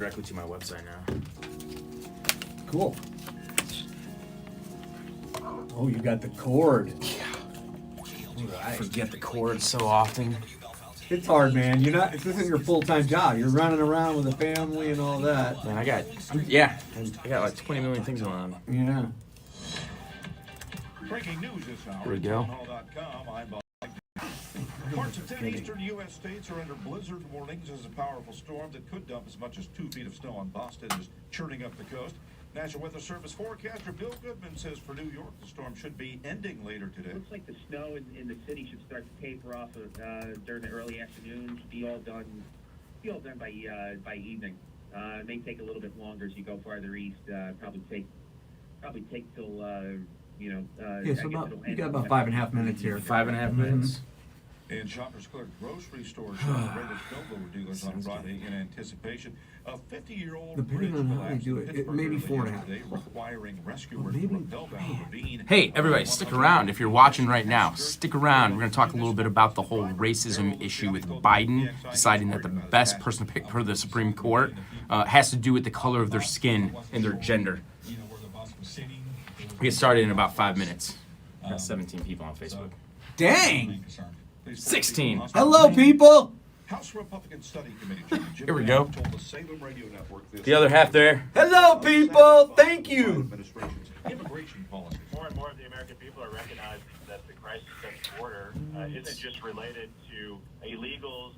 Directly to my website now. Cool. Oh, you got the cord. Yeah. Right. Forget the cord so often. It's hard, man. This isn't your full-time job. You're running around with a family and all that. Man, I got like 20 million things going on. Yeah. Breaking news this hour. Here we go. I'm Bob. Parts of 10 eastern U.S. states are under blizzard warnings as a powerful storm that could dump as much as 2 feet of snow on Boston is churning up the coast. National Weather Service forecaster Bill Goodman says for New York, the storm should be ending later today. Looks like the snow in the city should start to taper off during the early afternoon. Be all done by evening. It may take a little bit longer as you go farther east. Probably take till Yeah, so you got about 5.5 minutes here. 5.5 minutes. And Shoppers Clerk grocery stores showed the greatest snowblower dealers on Friday in anticipation. A 50-year-old Depending on how they do it, it may be 4.5. requiring rescuers to rappel down a ravine. Hey, everybody, stick around. If you're watching right now, stick around. We're going to talk a little bit about the whole racism issue with Biden deciding that the best person to pick for the Supreme Court has to do with the color of their skin and their gender. We get started in about 5 minutes. We got 17 people on Facebook. Dang! 16. Hello, people! House Republican Study Committee Chairman Jim Here we go. told the Salem Radio Network this The other half there. Hello, people! Thank you! Administration's immigration policy. More and more of the American people are recognizing that the crisis at the border isn't just related to illegals.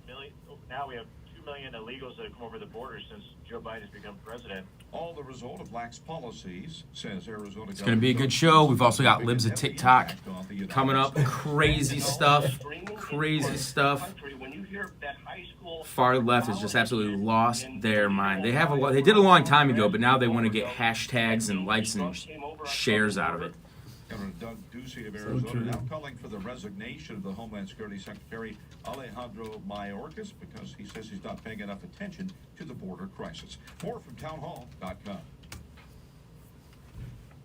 Now we have 2 million illegals that have come over the border since Joe Biden has become president. All the result of lax policies, says Arizona. It's going to be a good show. We've also got Libs of TikTok coming up. Crazy stuff. Crazy stuff. Far left has just absolutely lost their mind. They did a long time ago, but now they want to get hashtags and likes and shares out of it. Governor Doug Ducey of Arizona now calling for the resignation of the Homeland Security Secretary Alejandro Mayorkas because he says he's not paying enough attention to the border crisis. More from townhall.com.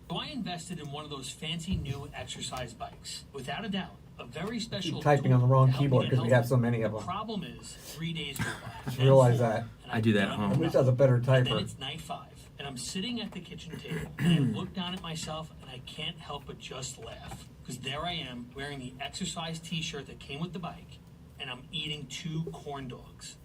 So I invested in one of those fancy new exercise bikes. Without a doubt, a very special Typing tool on the wrong to help me keyboard get because we have so healthy. many of them. Problem is, 3 days go by. Just realize that. And I do that at I've home. done At least has a better And then typer. it's night 5, and I'm sitting at the kitchen table, and I look down at myself, and I can't help but just laugh. Because there I am, wearing the exercise t-shirt that came with the bike, and I'm eating 2 corn dogs.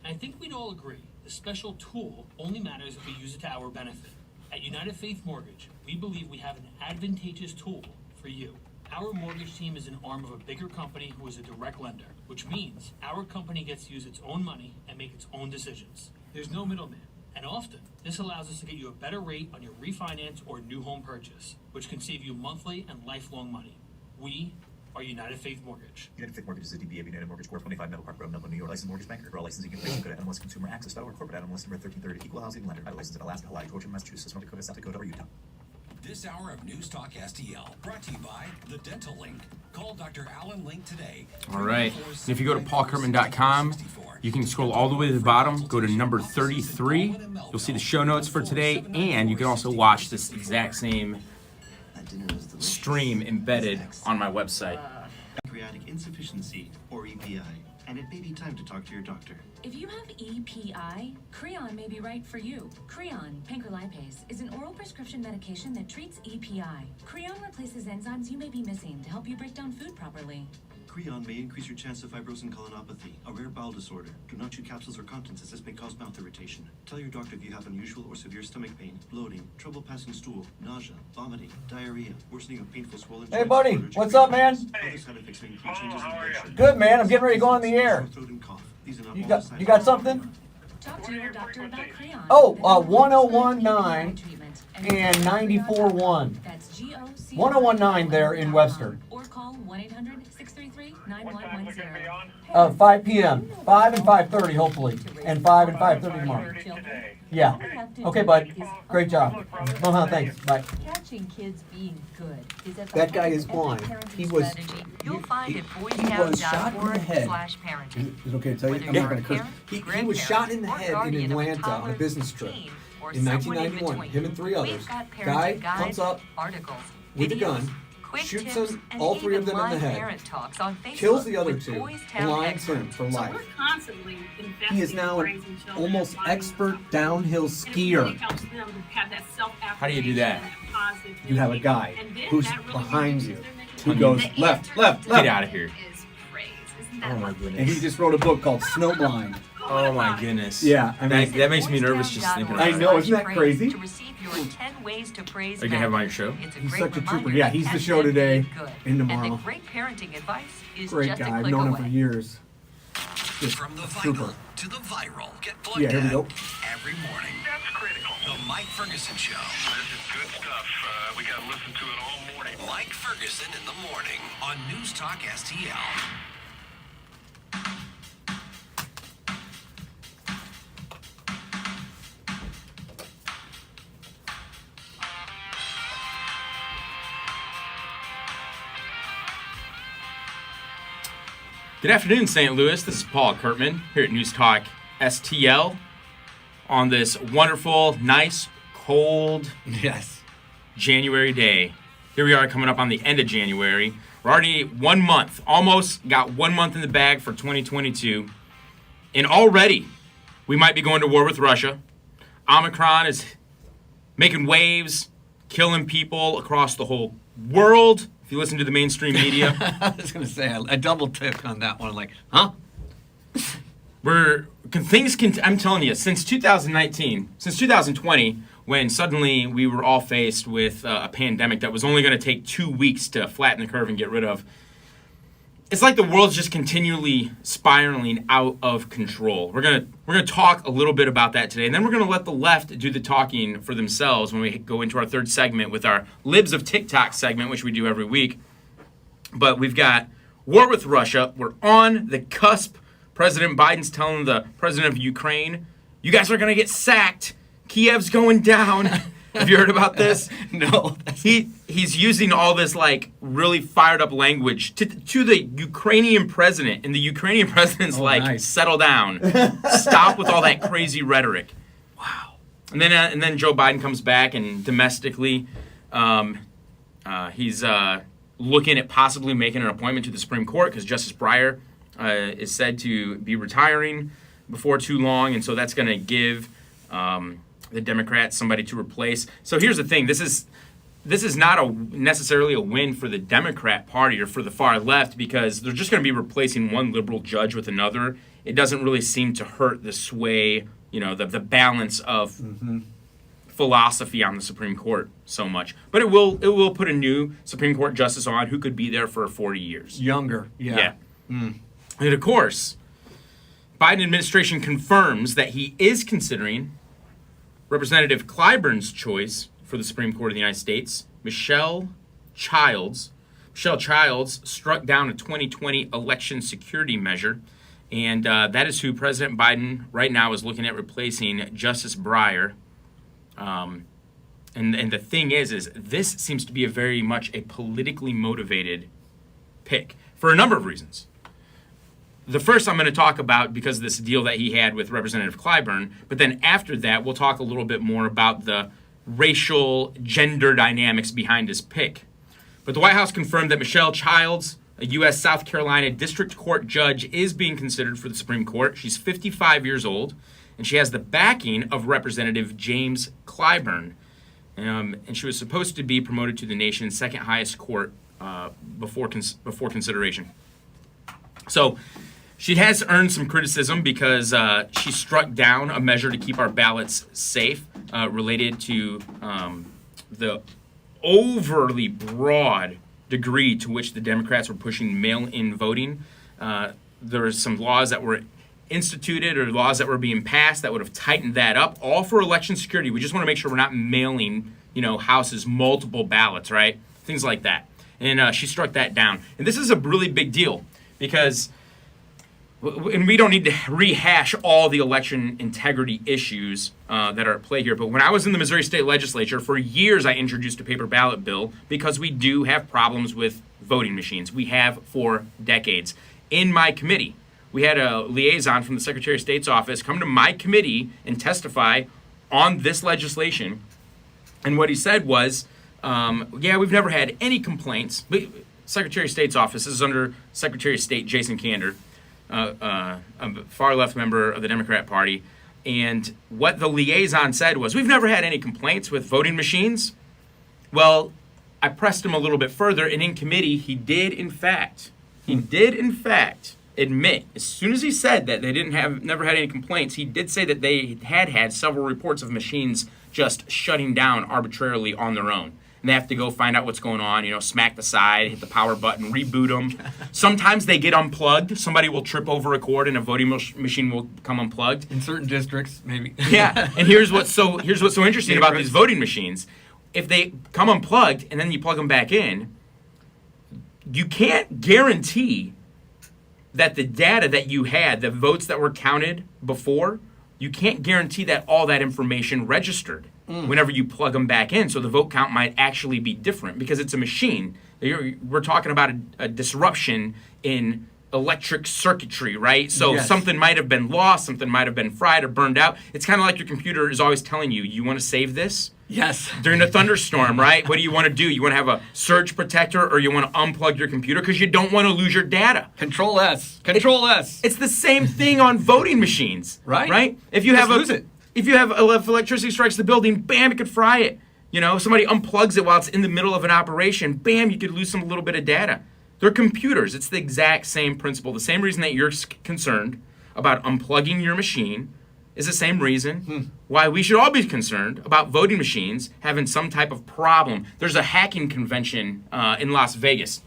And I think we'd all agree, the special tool only matters if we use it to our benefit. At United Faith Mortgage, we believe we have an advantageous tool for you. Our mortgage team is an arm of a bigger company who is a direct lender, which means our company gets to use its own money and make its own decisions. There's no middleman, and often this allows us to get you a better rate on your refinance or new home purchase, which can save you monthly and lifelong money. We are United Faith Mortgage. United Faith Mortgage is a DBA of United Mortgage Corp. 25 Meadow Park Road, Melbourne, New York. Licensed mortgage banker. For all licensing information, go to NMLSconsumerAccess.org. Corporate NMLS number 1330. Equal housing lender. Licensed in Alaska, Hawaii, Georgia, Massachusetts, North Dakota, South Dakota, or Utah. This hour of News Talk STL brought to you by The Dental Link. Call Dr. Alan Link today. All right. And if you go to paulkertman.com, you can scroll all the way to the bottom, go to number 33. You'll see the show notes for today, and you can also watch this exact same stream embedded on my website. Pancreatic insufficiency, or EPI, and it may be time to talk to your doctor. If you have EPI, Creon may be right for you. Creon, pancrelipase, is an oral prescription medication that treats EPI. Creon replaces enzymes you may be missing to help you break down food properly. Creon may increase your chance of fibrosis and colonopathy, a rare bowel disorder. Do not chew capsules or contents as this may cause mouth irritation. Tell your doctor if you have unusual or severe stomach pain, bloating, trouble passing stool, nausea, vomiting, diarrhea, worsening of painful swollen Hey, joints, buddy. allergic What's up, man? reactions. Other side effects may include changes in blood sugar. Good, man. I'm getting ready to go on the air. Sore throat and cough. These are not You all got side you got effects. something? Talk to your doctor about Creon. Oh, the number 1019 treatment, and 94.1. That's GOC. 1019 there in Webster. Or call 1-800-633-9110. 5 p.m. 5 and 5:30, hopefully. And 5 and 5:30 tomorrow. Yeah. Okay, bud. Great job. Thanks. Bye. Catching kids being good is at the That guy heart is of blind. every parenting He was- strategy you'll find at he was shot in the head. boyscout.org/parenting. Is it okay to tell you? I'm not going to curse. He was shot in the head in Atlanta on a business trip in 1991. Him and 3 others. Guy comes up with a gun quick shoots tips, him, and all three of even them in the live head, parent talks on Facebook kills the other with two, Boys Town blinds him experts. for So life. we're constantly investing He is now in an raising children almost and modeling expert them. downhill And it skier. really helps them to have that self-affirmation. How do you do that? and that positive You have a thinking. guy And then who's that really behind reduces you, their negative who The goes The left, it left, Get left. out of here. is praise. Isn't Oh that my lovely? And he goodness. just wrote a book called Snowblind. Oh my goodness. Yeah, I mean, that makes me nervous just thinking about I it. know, isn't that Praise crazy? To receive your 10 ways to praise Are you gonna have him on your Matt. show? It's a He's great such a reminder trooper. Yeah, that he's the pets show can be today good. and And tomorrow. the great parenting advice is Great just guy. a I've click known him away. for years. Just From the trooper. vital to the viral. Get plugged Yeah, here we in go. every morning. That's critical. The Mike Ferguson Show. This is good stuff. We got to listen to it all morning. Mike Ferguson in the morning on News Talk STL. Good afternoon, St. Louis. This is Paul Kurtman here at News Talk STL on this wonderful, nice, cold Yes. January day. Here we are coming up on the end of January. We're already 1 month, almost got 1 month in the bag for 2022. And already we might be going to war with Russia. Omicron is making waves, killing people across the whole world. If you listen to the mainstream media, I was going to say, I double took on that one. Like, huh? I'm telling you, since 2019, since 2020, when suddenly we were all faced with a pandemic that was only going to take 2 weeks to flatten the curve and get rid of, it's like the world's just continually spiraling out of control. We're gonna talk a little bit about that today, and then we're gonna let the left do the talking for themselves when we go into our third segment with our Libs of TikTok segment, which we do every week. But we've got war with Russia. We're on the cusp. President Biden's telling the president of Ukraine, "You guys are gonna get sacked. Kiev's going down." Have you heard about this? No. He's using all this like really fired up language to the Ukrainian president, and the Ukrainian president's nice. settle down, stop with all that crazy rhetoric. Wow. And then Joe Biden comes back, and domestically, he's looking at possibly making an appointment to the Supreme Court because Justice Breyer is said to be retiring before too long, and so that's going to give the Democrats somebody to replace. So here's the thing: this is not necessarily a win for the Democrat Party or for the far left, because they're just going to be replacing one liberal judge with another. It doesn't really seem to hurt the sway, the balance of philosophy on the Supreme Court so much. But it will put a new Supreme Court justice on who could be there for 40 years. Younger. Yeah. And of course, Biden administration confirms that he is considering Representative Clyburn's choice for the Supreme Court of the United States, Michelle Childs. Michelle Childs struck down a 2020 election security measure, and that is who President Biden right now is looking at replacing Justice Breyer. And the thing is this seems to be very much a politically motivated pick for a number of reasons. The first I'm going to talk about because of this deal that he had with Representative Clyburn, but then after that, we'll talk a little bit more about the racial, gender dynamics behind his pick. But the White House confirmed that Michelle Childs, a U.S. South Carolina District Court judge, is being considered for the Supreme Court. She's 55 years old, and she has the backing of Representative James Clyburn. And she was supposed to be promoted to the nation's second highest court before consideration. So she has earned some criticism because she struck down a measure to keep our ballots safe related to the overly broad degree to which the Democrats were pushing mail-in voting. There were some laws that were instituted or laws that were being passed that would have tightened that up, all for election security. We just want to make sure we're not mailing, houses multiple ballots, right? Things like that. And she struck that down. And this is a really big deal because, and we don't need to rehash all the election integrity issues that are at play here, but when I was in the Missouri State Legislature, for years I introduced a paper ballot bill because we do have problems with voting machines. We have for decades. In my committee, we had a liaison from the Secretary of State's office come to my committee and testify on this legislation. And what he said was, yeah, we've never had any complaints. But Secretary of State's office is under Secretary of State Jason Kander, a far left member of the Democrat Party. And what the liaison said was, we've never had any complaints with voting machines. Well, I pressed him a little bit further, and in committee, he did in fact admit, as soon as he said that they never had any complaints, he did say that they had several reports of machines just shutting down arbitrarily on their own. And they have to go find out what's going on, smack the side, hit the power button, reboot them. Sometimes they get unplugged. Somebody will trip over a cord and a voting machine will become unplugged. In certain districts, maybe. Yeah, and here's what's so interesting about these voting machines. If they come unplugged and then you plug them back in, you can't guarantee that the data that you had, the votes that were counted before, you can't guarantee that all that information registered whenever you plug them back in. So the vote count might actually be different because it's a machine. We're talking about a disruption in electric circuitry, right? So something might have been lost, something might have been fried or burned out. It's kind of like your computer is always telling you, you want to save this? Yes. During a thunderstorm, right? What do you want to do? You want to have a surge protector or you want to unplug your computer because you don't want to lose your data. Control S. Control S. It's the same thing on voting machines, right? Right? If you lose it. If electricity strikes the building, bam, it could fry it. Somebody unplugs it while it's in the middle of an operation, bam, you could lose a little bit of data. They're computers. It's the exact same principle. The same reason that you're concerned about unplugging your machine is the same reason why we should all be concerned about voting machines having some type of problem. There's a hacking convention in Las Vegas.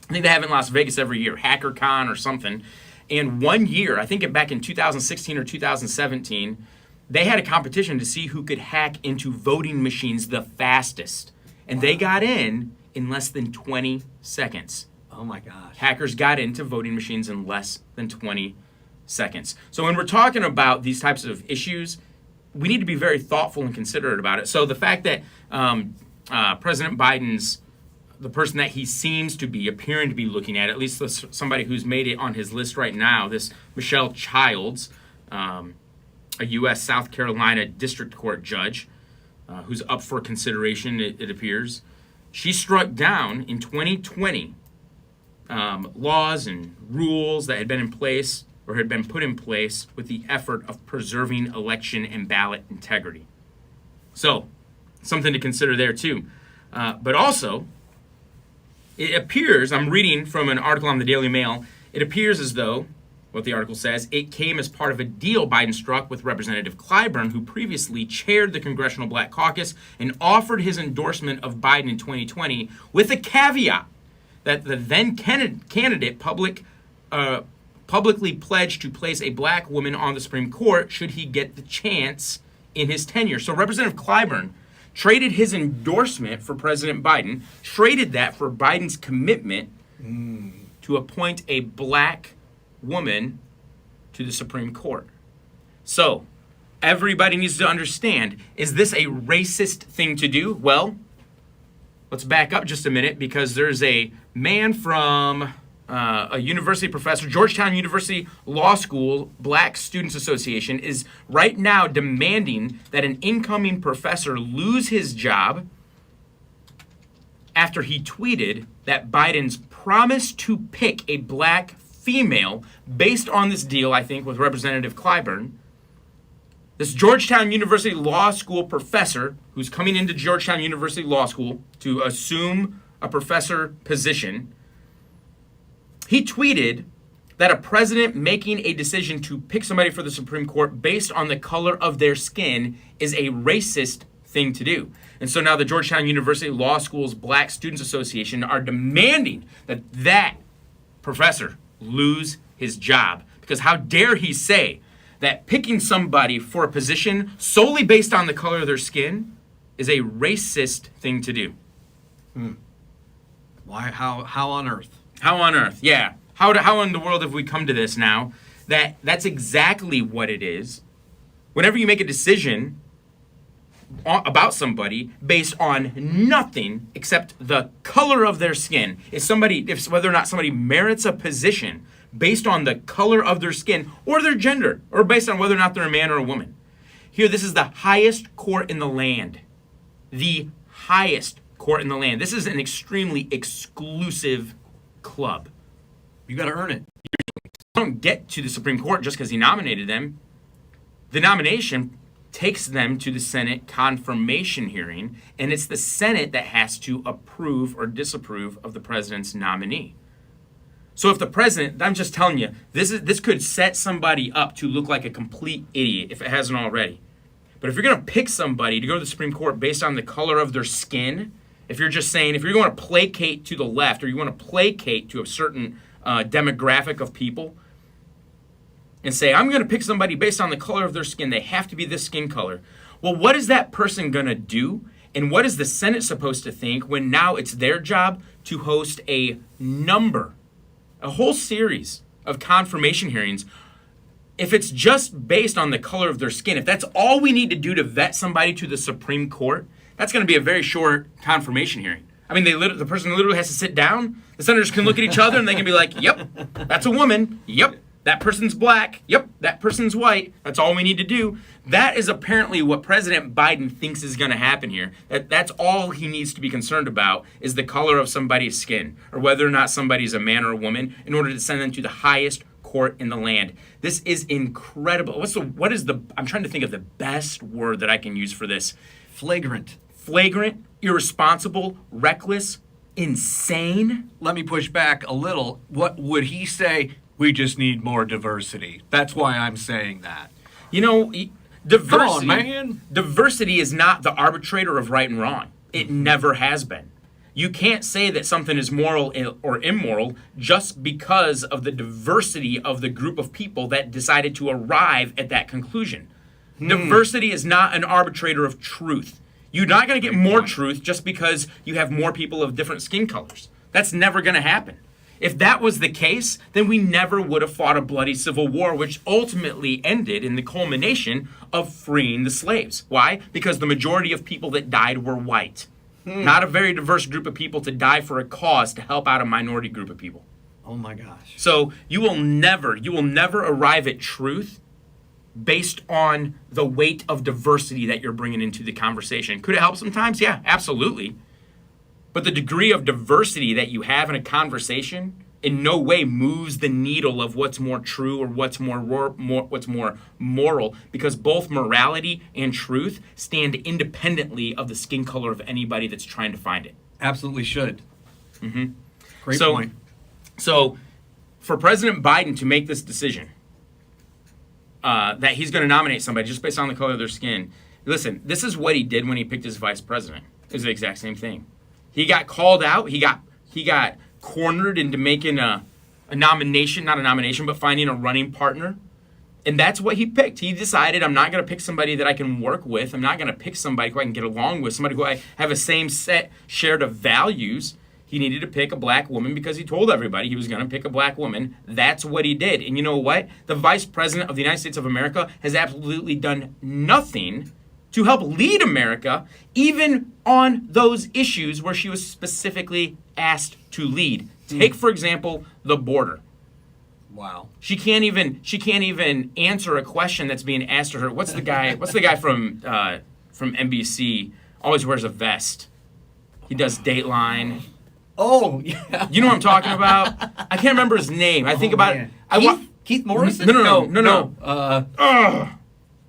I think they have it in Las Vegas every year, HackerCon or something. And one year, I think back in 2016 or 2017, they had a competition to see who could hack into voting machines the fastest. And they got in less than 20 seconds. Oh my gosh. Hackers got into voting machines in less than 20 seconds. So when we're talking about these types of issues, we need to be very thoughtful and considerate about it. So the fact that President Biden's, the person that he seems to be appearing to be looking at least somebody who's made it on his list right now, this Michelle Childs, a U.S. South Carolina District Court judge who's up for consideration, it appears. She struck down in 2020 laws and rules that had been in place or had been put in place with the effort of preserving election and ballot integrity. So, something to consider there too. But also, it appears, I'm reading from an article on the Daily Mail, it appears as though, what the article says, it came as part of a deal Biden struck with Representative Clyburn, who previously chaired the Congressional Black Caucus and offered his endorsement of Biden in 2020 with a caveat that the then candidate publicly pledged to place a black woman on the Supreme Court should he get the chance in his tenure. So Representative Clyburn traded his endorsement for President Biden, traded that for Biden's commitment to appoint a black woman to the Supreme Court. So everybody needs to understand, is this a racist thing to do? Well, let's back up just a minute because there's a man from a university professor, Georgetown University Law School Black Students Association is right now demanding that an incoming professor lose his job after he tweeted that Biden's promise to pick a black female based on this deal, I think, with Representative Clyburn. This Georgetown University Law School professor who's coming into Georgetown University Law School to assume a professor position, he tweeted that a president making a decision to pick somebody for the Supreme Court based on the color of their skin is a racist thing to do. And so now the Georgetown University Law School's Black Students Association are demanding that professor lose his job. Because how dare he say that picking somebody for a position solely based on the color of their skin is a racist thing to do. Why? How on earth? How on earth? Yeah. How in the world have we come to this now? That's exactly what it is. Whenever you make a decision about somebody based on nothing except the color of their skin, if whether or not somebody merits a position based on the color of their skin or their gender, or based on whether or not they're a man or a woman. Here, this is the highest court in the land. The highest court in the land. This is an extremely exclusive club. You got to earn it. You don't get to the Supreme Court just because he nominated them. The nomination takes them to the Senate confirmation hearing, and it's the Senate that has to approve or disapprove of the president's nominee. So if the president, I'm just telling you, this could set somebody up to look like a complete idiot if it hasn't already. But if you're going to pick somebody to go to the Supreme Court based on the color of their skin, if you're just saying, if you're going to placate to the left or you want to placate to a certain demographic of people and say, I'm going to pick somebody based on the color of their skin, they have to be this skin color. Well, what is that person going to do? And what is the Senate supposed to think when now it's their job to host a whole series of confirmation hearings? If it's just based on the color of their skin, if that's all we need to do to vet somebody to the Supreme Court, that's going to be a very short confirmation hearing. I mean, the person literally has to sit down. The senators can look at each other and they can be like, yep, that's a woman. Yep, that person's black. Yep, that person's white. That's all we need to do. That is apparently what President Biden thinks is going to happen here. That's all he needs to be concerned about is the color of somebody's skin or whether or not somebody's a man or a woman in order to send them to the highest court in the land. This is incredible. I'm trying to think of the best word that I can use for this. Flagrant, irresponsible, reckless, insane. Let me push back a little. What would he say? We just need more diversity. That's why I'm saying that. You know, diversity, come on, man. Diversity is not the arbitrator of right and wrong. It never has been. You can't say that something is moral or immoral just because of the diversity of the group of people that decided to arrive at that conclusion. Diversity is not an arbitrator of truth. You're not going to get more truth just because you have more people of different skin colors. That's never going to happen. If that was the case, then we never would have fought a bloody civil war, which ultimately ended in the culmination of freeing the slaves. Why? Because the majority of people that died were white. Not a very diverse group of people to die for a cause to help out a minority group of people. Oh my gosh. So you will never arrive at truth based on the weight of diversity that you're bringing into the conversation. Could it help sometimes? Yeah, absolutely. But the degree of diversity that you have in a conversation in no way moves the needle of what's more true or what's more moral, because both morality and truth stand independently of the skin color of anybody that's trying to find it. Absolutely should. Great point. So for President Biden to make this decision that he's going to nominate somebody just based on the color of their skin, listen, this is what he did when he picked his vice president. It's the exact same thing. He got called out. He got cornered into making a nomination, not a nomination, but finding a running partner. And that's what he picked. He decided, I'm not going to pick somebody that I can work with. I'm not going to pick somebody who I can get along with, somebody who I have a same set shared of values. He needed to pick a black woman because he told everybody he was going to pick a black woman. That's what he did. And you know what? The vice president of the United States of America has absolutely done nothing to help lead America, even on those issues where she was specifically asked to lead. Take, for example, the border. Wow. She can't even answer a question that's being asked to her. What's the guy from NBC? Always wears a vest. He does Dateline. Oh, yeah. You know what I'm talking about? I can't remember his name. I think about it. Keith Morrison? No.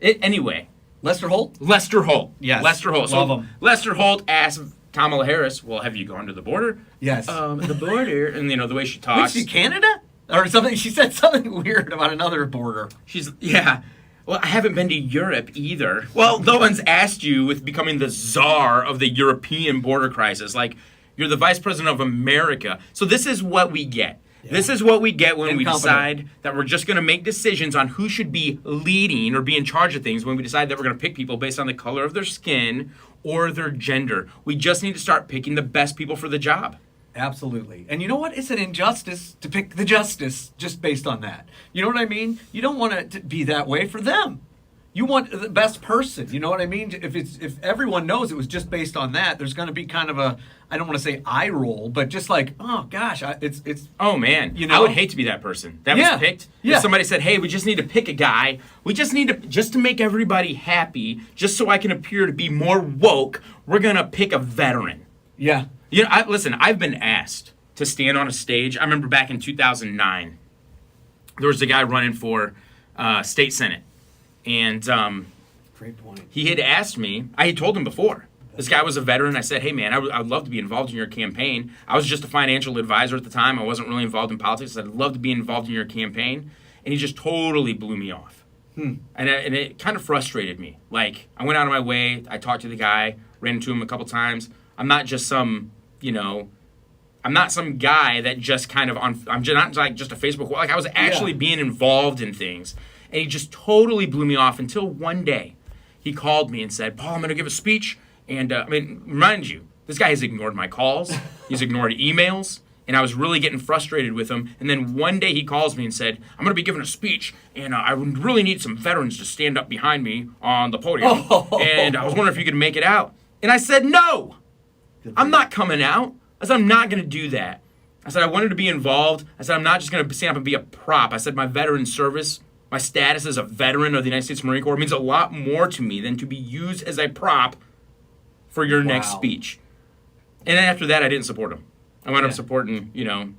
Anyway. Lester Holt? Lester Holt. Yes. Lester Holt. Love him. Lester Holt asked Kamala Harris, well, have you gone to the border? Yes. The border. And, the way she talks. Was she Canada? Or something? She said something weird about another border. Well, I haven't been to Europe either. Well, no one's asked you with becoming the czar of the European border crisis. Like, you're the vice president of America. So this is what we get. Yeah. This is what we get when we decide that we're just going to make decisions on who should be leading or be in charge of things, when we decide that we're going to pick people based on the color of their skin or their gender. We just need to start picking the best people for the job. Absolutely. And you know what? It's an injustice to pick the justice just based on that. You know what I mean? You don't want it to be that way for them. You want the best person. You know what I mean? If everyone knows it was just based on that, there's going to be kind of a, I don't want to say eye roll, but just like, oh gosh, it's. Oh man, I would hate to be that person that was picked. Yeah. If somebody said, hey, we just need to pick a guy. We just need to make everybody happy, just so I can appear to be more woke. We're gonna pick a veteran. Yeah. You know, listen, I've been asked to stand on a stage. I remember back in 2009, there was a guy running for state senate. And Great point. he had asked me, I had told him before, this guy was a veteran. I said, hey, man, I'd love to be involved in your campaign. I was just a financial advisor at the time. I wasn't really involved in politics. I'd love to be involved in your campaign. And he just totally blew me off. And it kind of frustrated me. Like, I went out of my way. I talked to the guy, ran into him a couple times. I'm not just some, I'm not some guy that just kind of I'm just not like just a Facebook. Like, I was actually being involved in things. And he just totally blew me off until one day he called me and said, Paul, I'm going to give a speech. And, remind you, this guy has ignored my calls. He's ignored emails. And I was really getting frustrated with him. And then one day he calls me and said, I'm going to be giving a speech. And I would really need some veterans to stand up behind me on the podium. And I was wondering if you could make it out. And I said, no, I'm not coming out. I said, I'm not going to do that. I said, I wanted to be involved. I said, I'm not just going to stand up and be a prop. I said, my veteran service, my status as a veteran of the United States Marine Corps means a lot more to me than to be used as a prop for your next speech. And then after that, I didn't support him. I wound up supporting,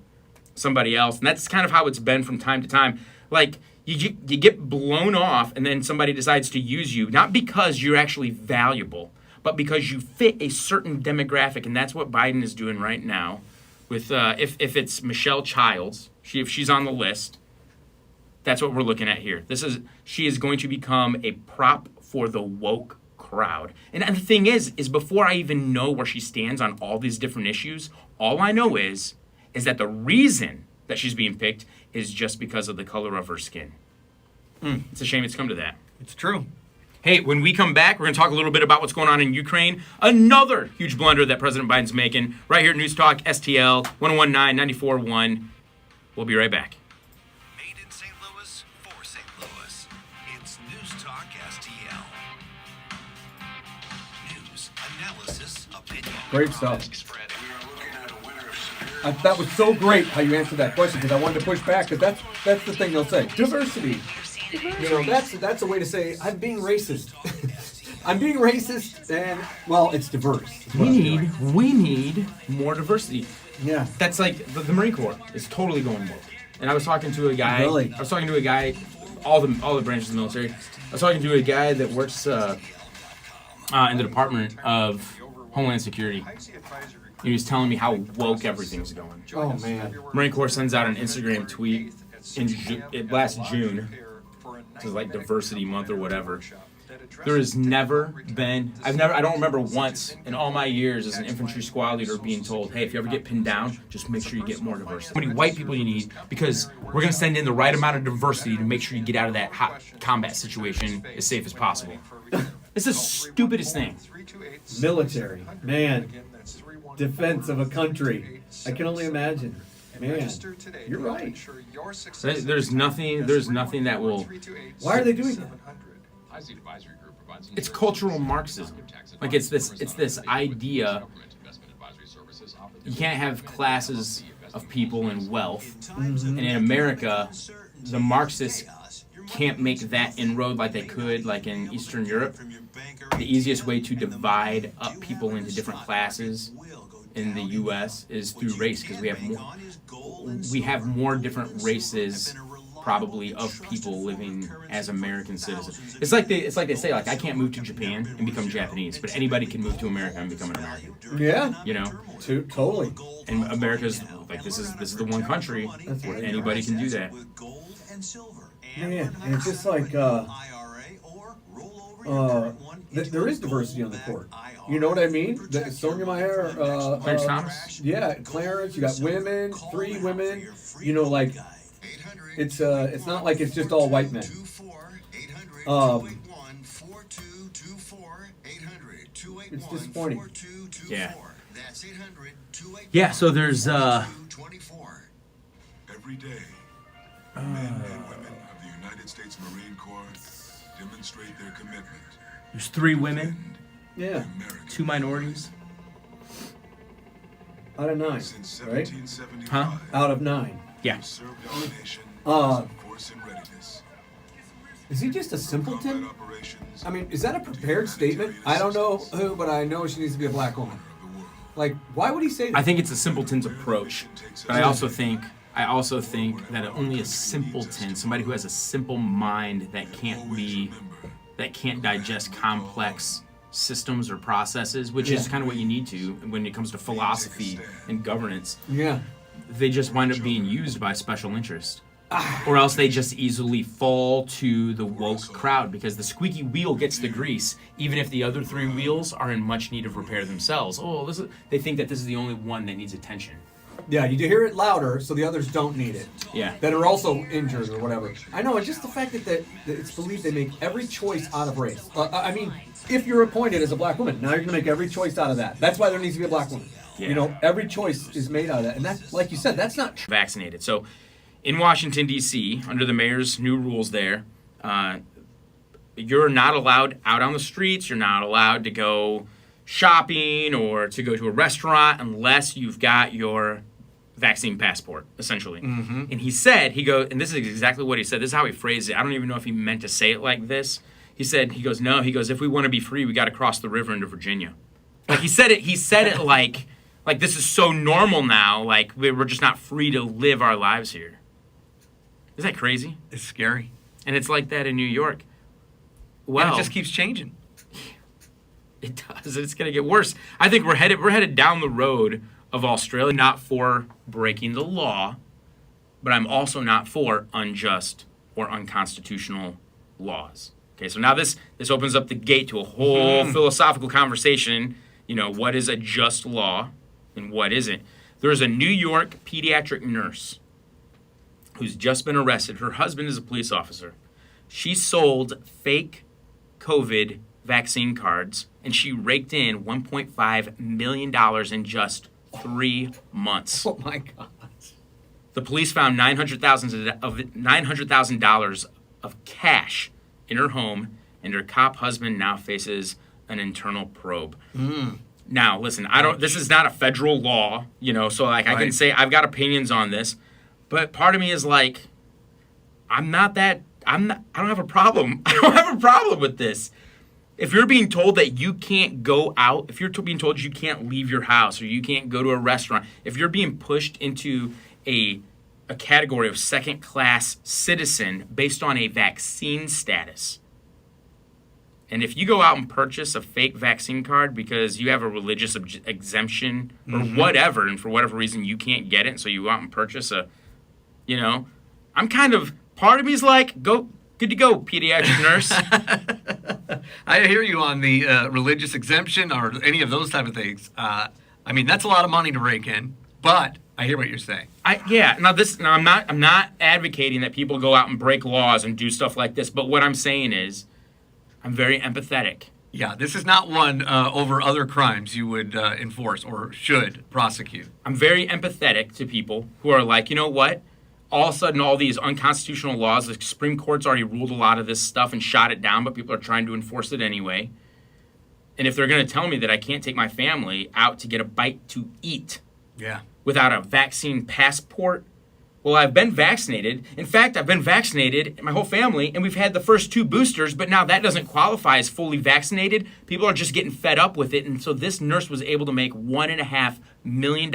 somebody else. And that's kind of how it's been from time to time. Like, you get blown off, and then somebody decides to use you, not because you're actually valuable, but because you fit a certain demographic. And that's what Biden is doing right now. With if it's Michelle Childs, if she's on the list, that's what we're looking at here. She is going to become a prop for the woke crowd. And the thing is before I even know where she stands on all these different issues, all I know is that the reason that she's being picked is just because of the color of her skin. It's a shame it's come to that. It's true. Hey, when we come back, we're going to talk a little bit about what's going on in Ukraine. Another huge blunder that President Biden's making right here at News Talk STL 1019 94.1. We'll be right back. Made in St. Louis for St. Louis. It's News Talk STL. News, analysis, opinion. Great stuff. That was so great how you answered that question, because I wanted to push back, because that's the thing they'll say. Diversity. That's a way to say I'm being racist. I'm being racist, and it's diverse. We need more diversity. Yeah. That's like the Marine Corps is totally going woke. And I was talking to a guy. Really? I was talking to a guy, all the branches of the military. I was talking to a guy that works in the Department of Homeland Security. He was telling me how woke everything's going. Oh man. Marine Corps sends out an Instagram tweet in last June. It was like Diversity Month or whatever. There has never been, I don't remember once in all my years as an infantry squad leader being told, hey, if you ever get pinned down, just make sure you get more diversity. How many white people you need, because we're going to send in the right amount of diversity to make sure you get out of that hot combat situation as safe as possible. It's the stupidest thing. Military, man. Defense of a country. I can only imagine. Man, you're right. There's nothing that will... Why are they doing that? It's cultural Marxism. Like, it's this idea you can't have classes of people and wealth. And in America, the Marxists can't make that inroad like they could, like in Eastern Europe. The easiest way to divide up people into different classes in the U.S. is through race, because we have more different races probably of people living as American citizens. It's like they say, like, I can't move to Japan and become Japanese, but anybody can move to America and become an American. Yeah. Totally. And America's like, this is the one country where anybody can do that. Man, and it's just like there is diversity on the court. You know what I mean? Sonia Meyer, Clarence Thomas. Yeah, Clarence. You got women, 3 women. It's not like it's just all white men. It's disappointing. Yeah. Yeah. So there's every day, men and women of the United States Marine Corps demonstrate their commitment. There's 3 women. Yeah. 2 minorities. Out of 9, right? Huh? Out of 9. Yeah. Is he just a simpleton? I mean, is that a prepared statement? I don't know who, but I know she needs to be a black woman. Like, why would he say that? I think it's a simpleton's approach, but I also think that only a simpleton, somebody who has a simple mind that can't digest complex systems or processes, which is kind of what you need to when it comes to philosophy and governance. Yeah. They just wind up being used by special interest. Or else they just easily fall to the woke crowd because the squeaky wheel gets the grease, even if the other three wheels are in much need of repair themselves. They think that this is the only one that needs attention. Yeah, you hear it louder so the others don't need it. Yeah. That are also injured or whatever. I know, it's just the fact that it's believed they make every choice out of race. I mean, if you're appointed as a black woman, now you're going to make every choice out of that. That's why there needs to be a black woman. Yeah. You know, every choice is made out of that. And that's, like you said, that's not true. Vaccinated. So in Washington, D.C., under the mayor's new rules there, you're not allowed out on the streets. You're not allowed to go shopping or to go to a restaurant unless you've got your vaccine passport, essentially. Mm-hmm. And he said, and this is exactly what he said. This is how he phrased it. I don't even know if he meant to say it like this. He goes, if we want to be free, we got to cross the river into Virginia. Like he said it like this is so normal now, like we're just not free to live our lives here. Isn't that crazy? It's scary. And it's like that in New York. Well, And it just keeps changing. It does. It's going to get worse. I think we're headed down the road of Australia, not for breaking the law, but I'm also not for unjust or unconstitutional laws. Okay, so now this opens up the gate to a whole philosophical conversation. You know, what is a just law and what isn't? There's a New York pediatric nurse who's just been arrested. Her husband is a police officer. She sold fake COVID vaccine cards, and she raked in $1.5 million in just 3 months. Oh, my God. The police found $900,000 of cash in her home, and her cop husband now faces an internal probe. Now, listen, this is not a federal law, so I can say I've got opinions on this, but part of me is like, I don't have a problem. I don't have a problem with this. If you're being told that you can't go out, if you're being told you can't leave your house or you can't go to a restaurant, if you're being pushed into a category of second-class citizen based on a vaccine status, and if you go out and purchase a fake vaccine card because you have a religious exemption or whatever, and for whatever reason you can't get it, and so you go out and purchase part of me is like, good to go, pediatric nurse. I hear you on the religious exemption or any of those type of things. I mean, that's a lot of money to rake in, but I hear what you're saying. I'm not advocating that people go out and break laws and do stuff like this, but what I'm saying is I'm very empathetic. Yeah, this is not one over other crimes you would enforce or should prosecute. I'm very empathetic to people who are like, you know what? All of a sudden, all these unconstitutional laws, the Supreme Court's already ruled a lot of this stuff and shot it down, but people are trying to enforce it anyway. And if they're going to tell me that I can't take my family out to get a bite to eat without a vaccine passport, well, I've been vaccinated. In fact, I've been vaccinated, my whole family, and we've had the first 2 boosters, but now that doesn't qualify as fully vaccinated. People are just getting fed up with it. And so this nurse was able to make $1.5 million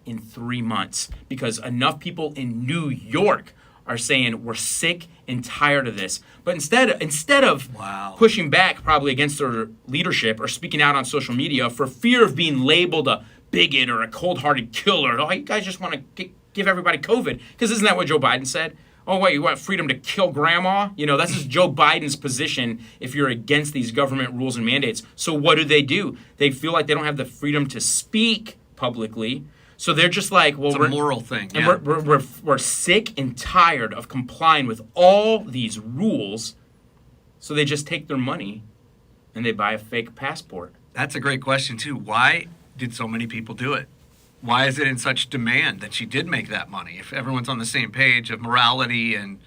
in 3 months because enough people in New York are saying we're sick and tired of this. But instead of pushing back probably against their leadership or speaking out on social media for fear of being labeled a bigot or a cold-hearted killer, you guys just want to give everybody COVID. Because isn't that what Joe Biden said? Oh, wait, you want freedom to kill grandma? That's just Joe Biden's position if you're against these government rules and mandates. So what do? They feel like they don't have the freedom to speak publicly. So they're just like, well, it's a moral thing. And we're sick and tired of complying with all these rules. So they just take their money and they buy a fake passport. That's a great question, too. Why did so many people do it? Why is it in such demand that she did make that money? If everyone's on the same page of morality and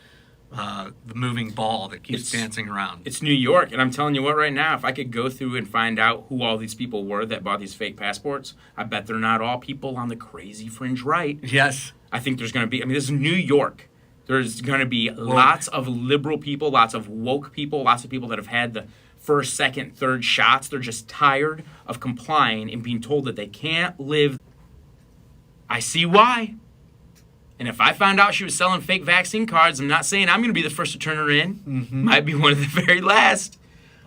the moving ball that keeps dancing around. It's New York, and I'm telling you what right now, if I could go through and find out who all these people were that bought these fake passports, I bet they're not all people on the crazy fringe right. Yes. I think there's going to be, this is New York. There's going to be lots of liberal people, lots of woke people, lots of people that have had the first, second, third shots. They're just tired of complying and being told that they can't live. I see why. And if I found out she was selling fake vaccine cards, I'm not saying I'm going to be the first to turn her in. Mm-hmm. Might be one of the very last.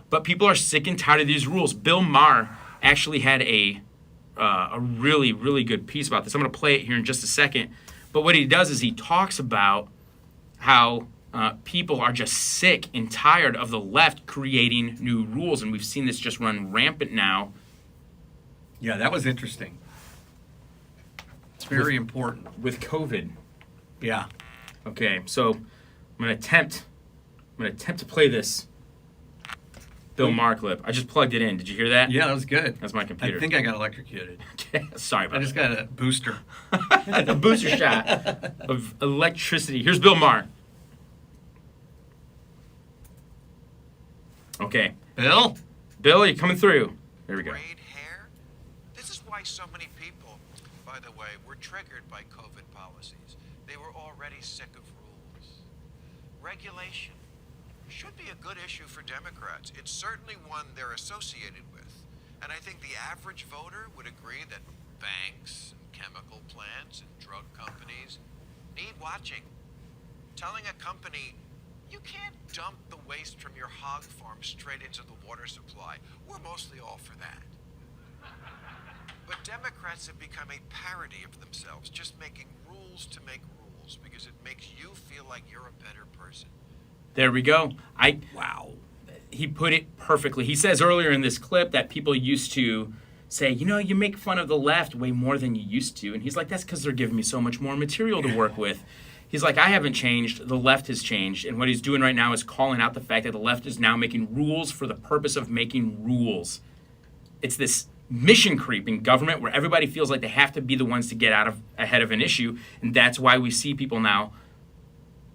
But people are sick and tired of these rules. Bill Maher actually had a really, really good piece about this. I'm going to play it here in just a second. But what he does is he talks about how people are just sick and tired of the left creating new rules. And we've seen this just run rampant now. Yeah, that was interesting. It's very important. With COVID. Yeah. Okay, so I'm gonna attempt to play this Bill Maher clip. I just plugged it in. Did you hear that? Yeah, that was good. That's my computer. I think I got electrocuted. Okay, sorry about I just got a booster. a booster shot of electricity. Here's Bill Maher. Okay. Bill? Bill, you coming through? There we go. This is why so many people, by the way, were triggered by COVID policies. They were already sick of rules. Regulation should be a good issue for Democrats. It's certainly one they're associated with. And I think the average voter would agree that banks and chemical plants and drug companies need watching. Telling a company, you can't dump the waste from your hog farm straight into the water supply. We're mostly all for that. But Democrats have become a parody of themselves, just making rules to make rules because it makes you feel like you're a better person. There we go. Wow. He put it perfectly. He says earlier in this clip that people used to say, you know, you make fun of the left way more than you used to. And he's like, that's because they're giving me so much more material to work with. He's like, I haven't changed. The left has changed. And what he's doing right now is calling out the fact that the left is now making rules for the purpose of making rules. It's this mission creep in government where everybody feels like they have to be the ones to get ahead of an issue. And that's why we see people now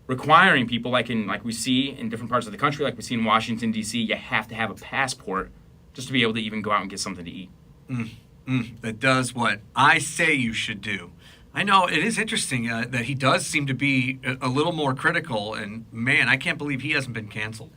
requiring people like we see in different parts of the country, like we see in Washington, D.C., you have to have a passport just to be able to even go out and get something to eat. That does what I say you should do. I know it is interesting that he does seem to be a little more critical, and man, I can't believe he hasn't been canceled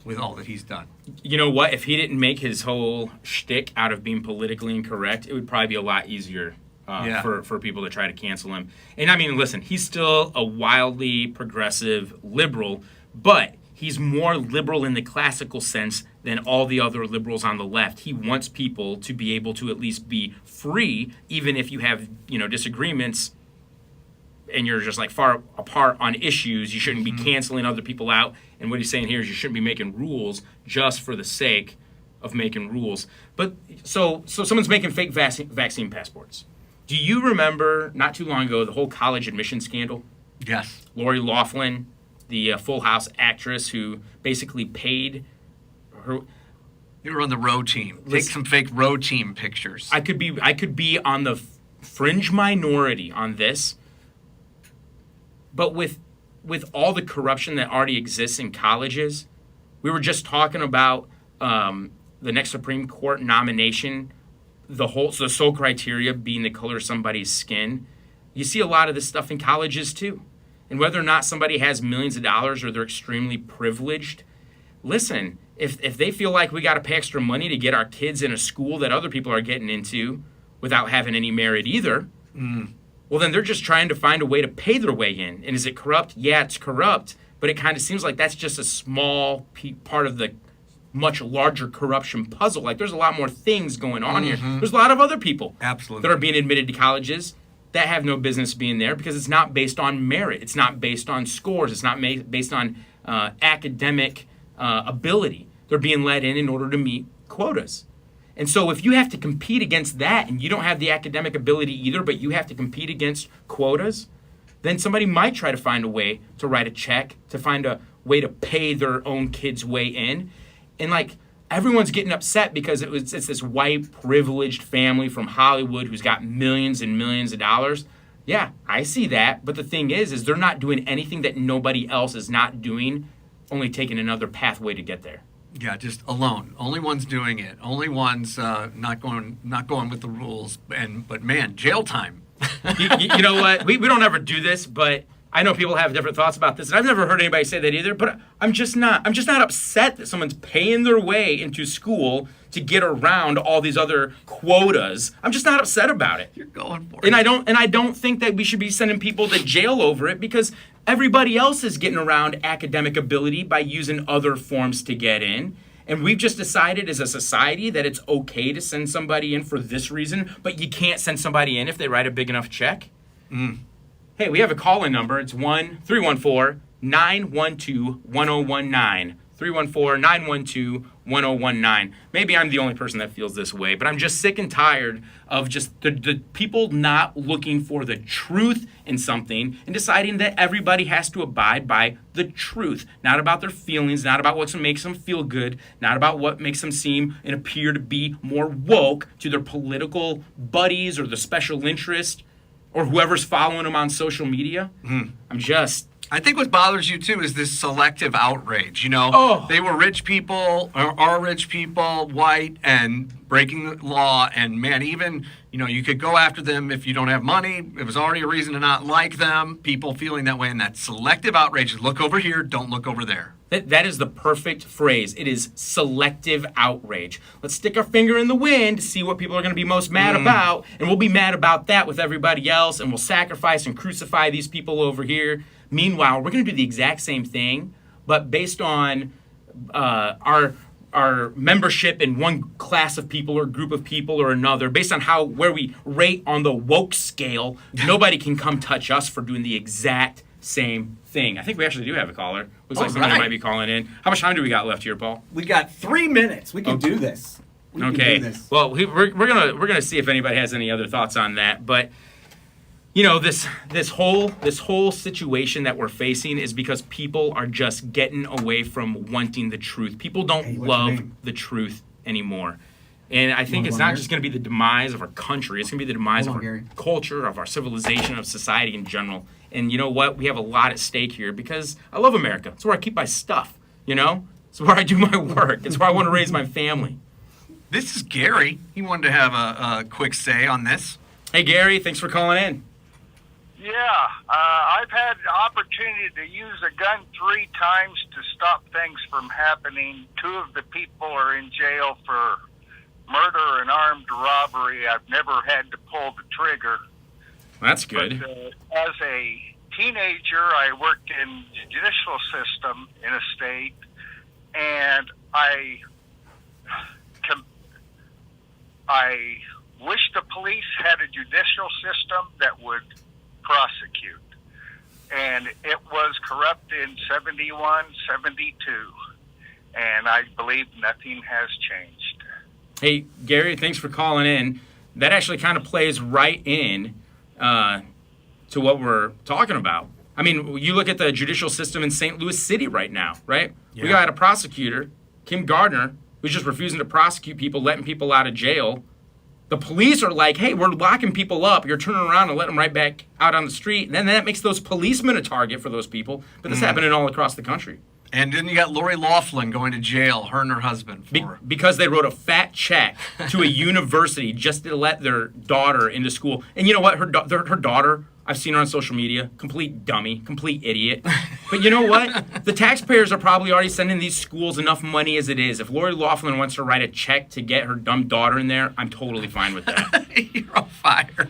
with all that he's done. You know what? If he didn't make his whole shtick out of being politically incorrect, it would probably be a lot easier for people to try to cancel him. And I mean, listen, he's still a wildly progressive liberal, but he's more liberal in the classical sense than all the other liberals on the left. He wants people to be able to at least be free, even if you have, disagreements and you're just like far apart on issues. You shouldn't be canceling other people out. And what he's saying here is you shouldn't be making rules just for the sake of making rules. But so someone's making fake vaccine passports. Do you remember not too long ago the whole college admission scandal? Yes. Lori Loughlin, the Full House actress who basically paid her. You were on the row team. Take some fake row team pictures. I could be on the fringe minority on this, but with all the corruption that already exists in colleges, we were just talking about the next Supreme Court nomination. The sole criteria being the color of somebody's skin. You see a lot of this stuff in colleges too. And whether or not somebody has millions of dollars or they're extremely privileged, listen, if they feel like we got to pay extra money to get our kids in a school that other people are getting into without having any merit either, well, then they're just trying to find a way to pay their way in. And is it corrupt? Yeah, it's corrupt. But it kind of seems like that's just a small part of the much larger corruption puzzle. Like there's a lot more things going on here. There's a lot of other people that are being admitted to colleges that have no business being there because it's not based on merit. It's not based on scores. It's not based on academic ability. They're being let in order to meet quotas. And so if you have to compete against that and you don't have the academic ability either, but you have to compete against quotas, then somebody might try to find a way to write a check, to find a way to pay their own kids' way in. And like everyone's getting upset because it's this white privileged family from Hollywood who's got millions and millions of dollars. Yeah, I see that. But the thing is they're not doing anything that nobody else is not doing, only taking another pathway to get there. Yeah, just alone. Only one's doing it. Only one's not going with the rules. But man, jail time. you know what? We don't ever do this, but I know people have different thoughts about this, and I've never heard anybody say that either, but I'm just not upset that someone's paying their way into school to get around all these other quotas. I'm just not upset about it. You're going for it. And I don't think that we should be sending people to jail over it, because everybody else is getting around academic ability by using other forms to get in. And we've just decided as a society that it's okay to send somebody in for this reason, but you can't send somebody in if they write a big enough check. Hey, we have a call-in number. It's 1-314-912-1019. 314-912-1019. Maybe I'm the only person that feels this way, but I'm just sick and tired of just the people not looking for the truth in something and deciding that everybody has to abide by the truth. Not about their feelings, not about what makes them feel good, not about what makes them seem and appear to be more woke to their political buddies or the special interest or whoever's following them on social media. I think what bothers you too is this selective outrage. You know, they were rich people, or are rich people, white, and breaking the law. And man, even, you know, you could go after them if you don't have money. It was already a reason to not like them. People feeling that way, and that selective outrage. Look over here, don't look over there. That is the perfect phrase. It is selective outrage. Let's stick our finger in the wind to see what people are going to be most mad about, and we'll be mad about that with everybody else, and we'll sacrifice and crucify these people over here. Meanwhile, we're going to do the exact same thing, but based on our membership in one class of people or group of people or another, based on where we rate on the woke scale. Nobody can come touch us for doing the exact same thing. I think we actually do have a caller. Looks like somebody might be calling in. How much time do we got left here, Paul? We got 3 minutes. We can do this. Okay. Well, we're gonna see if anybody has any other thoughts on that. But you know, this whole situation that we're facing is because people are just getting away from wanting the truth. People don't love the truth anymore. And I think it's not just going to be the demise of our country. It's going to be the demise of our culture, of our civilization, of society in general. And you know what? We have a lot at stake here because I love America. It's where I keep my stuff, you know? It's where I do my work. It's where I want to raise my family. This is Gary. He wanted to have a quick say on this. Hey, Gary. Thanks for calling in. Yeah, I've had the opportunity to use a gun 3 times to stop things from happening. 2 of the people are in jail for murder and armed robbery. I've never had to pull the trigger. That's good. But, as a teenager, I worked in the judicial system in a state, and I wish the police had a judicial system that would prosecute. And it was corrupt in 71, 72. And I believe nothing has changed. Hey, Gary, thanks for calling in. That actually kind of plays right in to what we're talking about. I mean, you look at the judicial system in St. Louis City right now, right? Yeah. We got a prosecutor, Kim Gardner, who's just refusing to prosecute people, letting people out of jail. The police are like, hey, we're locking people up. You're turning around and letting them right back out on the street. And then that makes those policemen a target for those people. But this is happening all across the country. And then you got Lori Loughlin going to jail, her and her husband. Because they wrote a fat check to a university just to let their daughter into school. And you know what? Her daughter, I've seen her on social media, complete dummy, complete idiot. But you know what? The taxpayers are probably already sending these schools enough money as it is. If Lori Loughlin wants to write a check to get her dumb daughter in there, I'm totally fine with that. You're on fire.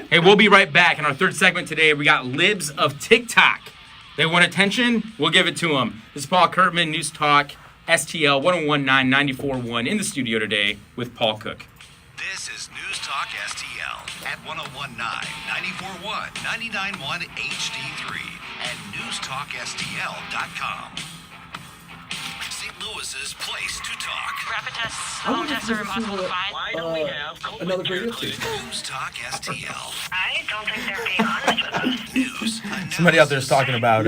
Hey, we'll be right back. In our third segment today, we got Libs of TikTok. They want attention? We'll give it to them. This is Paul Kurtman, News Talk, STL 1019-94.1 in the studio today with Paul Cook. This is News Talk STL at 1019, 94.1, 99.1 HD3 and newstalkstl.com. St. Louis's place to talk. Rapid tests, home tests are impossible to find. Why don't we have another radio station? News Talk STL. I don't think they're being honest with us. News. Somebody out there is talking about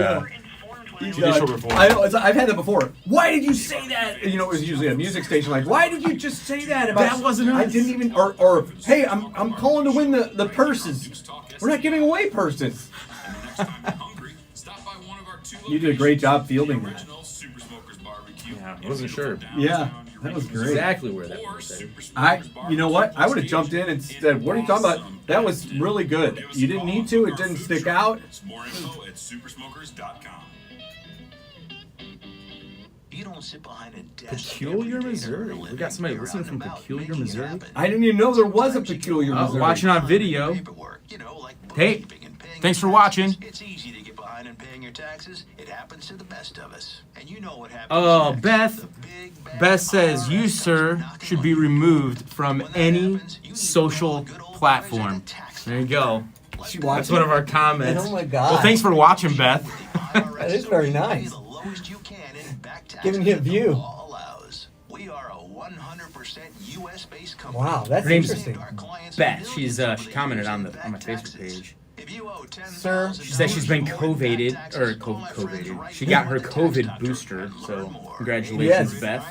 judicial reform. I know, I've had that before. Why did you say that? You know, it was usually a music station. Like, why did you just say that about? That wasn't us. I didn't even. Or hey, I'm calling to win the purses. We're not giving away purses. You did a great job fielding that. Yeah, I wasn't sure. Yeah. That was great. Exactly where that was. You know what? I would have jumped in and said, "What are you talking about?" That was really good. You didn't need to. It didn't stick out. More info at supersmokers.com. You don't sit behind a desk. Peculiar Missouri. We got somebody listening from Peculiar Missouri. I didn't even know there was a Peculiar Missouri. Watching on video. Hey, thanks for watching. It's easy to get behind in paying your taxes. It happens to the best of us. And you know what happens. Oh, Beth says you, sir, should be removed from any social platform. There you go. That's one of our comments. Oh my God. Well, thanks for watching, Beth. That is very nice. Giving you a view. We are a 100% US-based company. Wow, that's Her name's interesting. Beth. She commented on my Facebook page. Sir, she says she's been COVIDed. She got her COVID booster. So congratulations, Yes. Beth.